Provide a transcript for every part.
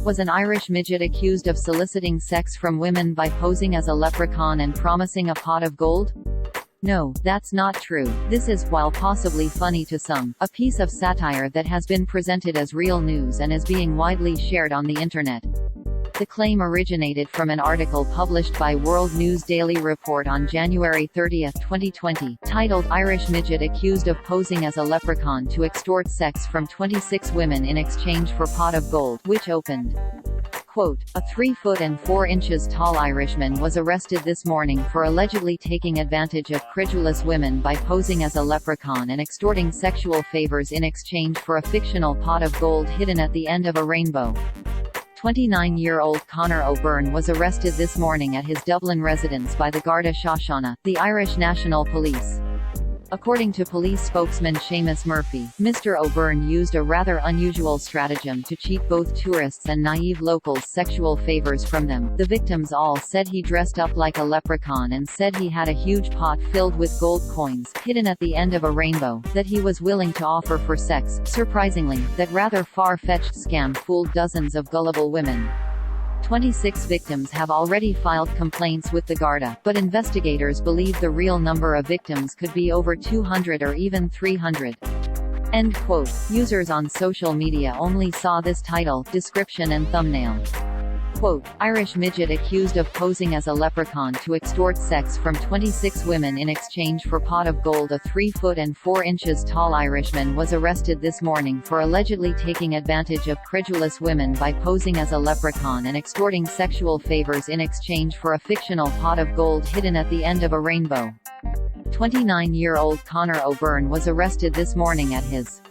Was an Irish midget accused of soliciting sex from women by posing as a leprechaun and promising a pot of gold? No, that's not true. This is, while possibly funny to some, a piece of satire that has been presented as real news and is being widely shared on the internet. The claim originated from an article published by World News Daily Report on January 30, 2020, titled "Irish Midget Accused of Posing as a Leprechaun to Extort Sex from 26 Women in Exchange for Pot of Gold," which opened. Quote, "A 3 foot and 4 inches tall Irishman was arrested this morning for allegedly taking advantage of credulous women by posing as a leprechaun and extorting sexual favors in exchange for a fictional pot of gold hidden at the end of a rainbow." 29-year-old Conor O'Byrne was arrested this morning at his Dublin residence by the Garda Síochána, the Irish National Police. According to police spokesman Seamus Murphy, Mr. O'Byrne used a rather unusual stratagem to cheat both tourists and naive locals sexual favors from them. The victims all said he dressed up like a leprechaun and said he had a huge pot filled with gold coins, hidden at the end of a rainbow, that he was willing to offer for sex. Surprisingly, that rather far-fetched scam fooled dozens of gullible women. 26 victims have already filed complaints with the Garda, but investigators believe the real number of victims could be over 200 or even 300. End quote. Users on social media only saw this title, description and thumbnail. Quote, "Irish midget accused of posing as a leprechaun to extort sex from 26 women in exchange for pot of gold." A 3 foot and 4 inches tall Irishman was arrested this morning for allegedly taking advantage of credulous women by posing as a leprechaun and extorting sexual favors in exchange for a fictional pot of gold hidden at the end of a rainbow. 29-year-old Conor O'Byrne was arrested this morning at his.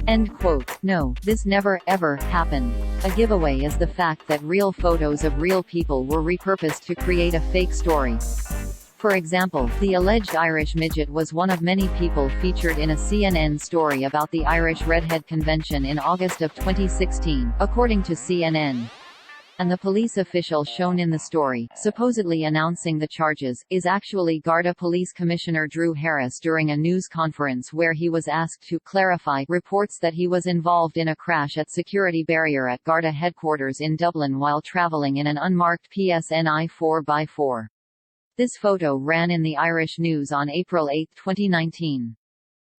End quote. No, this never, ever, happened. A giveaway is the fact that real photos of real people were repurposed to create a fake story. For example, the alleged Irish midget was one of many people featured in a CNN story about the Irish Redhead Convention in August of 2016, according to CNN. And the police official shown in the story, supposedly announcing the charges, is actually Garda Police Commissioner Drew Harris during a news conference where he was asked to clarify reports that he was involved in a crash at security barrier at Garda headquarters in Dublin while travelling in an unmarked PSNI 4x4. This photo ran in the Irish News on April 8, 2019.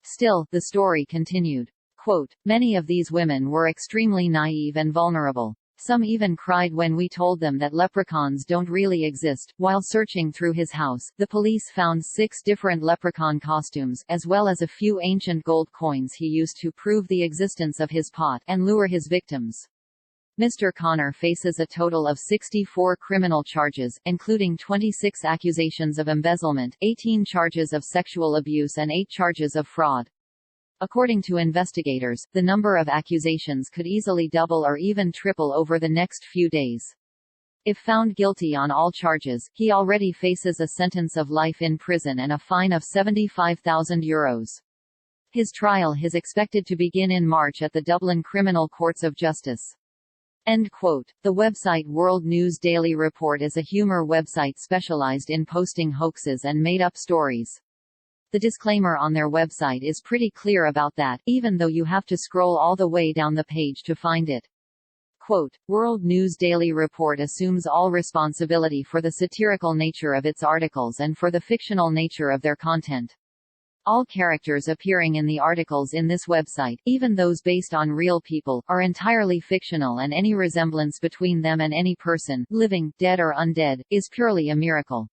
Still, the story continued. Quote, "Many of these women were extremely naive and vulnerable. Some even cried when we told them that leprechauns don't really exist." While searching through his house, the police found 6 different leprechaun costumes, as well as a few ancient gold coins he used to prove the existence of his pot and lure his victims. Mr. Conor faces a total of 64 criminal charges, including 26 accusations of embezzlement, 18 charges of sexual abuse and 8 charges of fraud. According to investigators, the number of accusations could easily double or even triple over the next few days. If found guilty on all charges, he already faces a sentence of life in prison and a fine of €75,000. His trial is expected to begin in March at the Dublin Criminal Courts of Justice. End quote. The website World News Daily Report is a humor website specialized in posting hoaxes and made-up stories. The disclaimer on their website is pretty clear about that, even though you have to scroll all the way down the page to find it. Quote, "World News Daily Report assumes all responsibility for the satirical nature of its articles and for the fictional nature of their content. All characters appearing in the articles in this website, even those based on real people, are entirely fictional, and any resemblance between them and any person, living, dead or undead, is purely a miracle."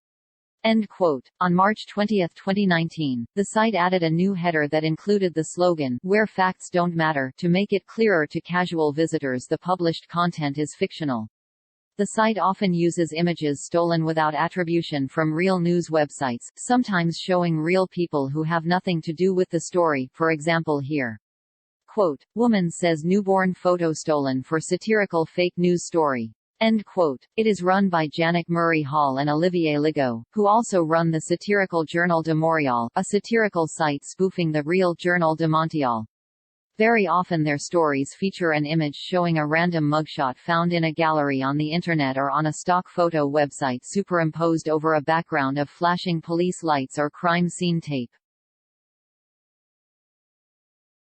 End quote. On March 20, 2019, the site added a new header that included the slogan, "Where facts don't matter," to make it clearer to casual visitors the published content is fictional. The site often uses images stolen without attribution from real news websites, sometimes showing real people who have nothing to do with the story, for example here. Quote, "Woman says newborn photo stolen for satirical fake news story." End quote. It is run by Janet Murray Hall and Olivier Legault, who also run the satirical Journal de Montréal, a satirical site spoofing the real Journal de Montréal. Very often their stories feature an image showing a random mugshot found in a gallery on the internet or on a stock photo website superimposed over a background of flashing police lights or crime scene tape.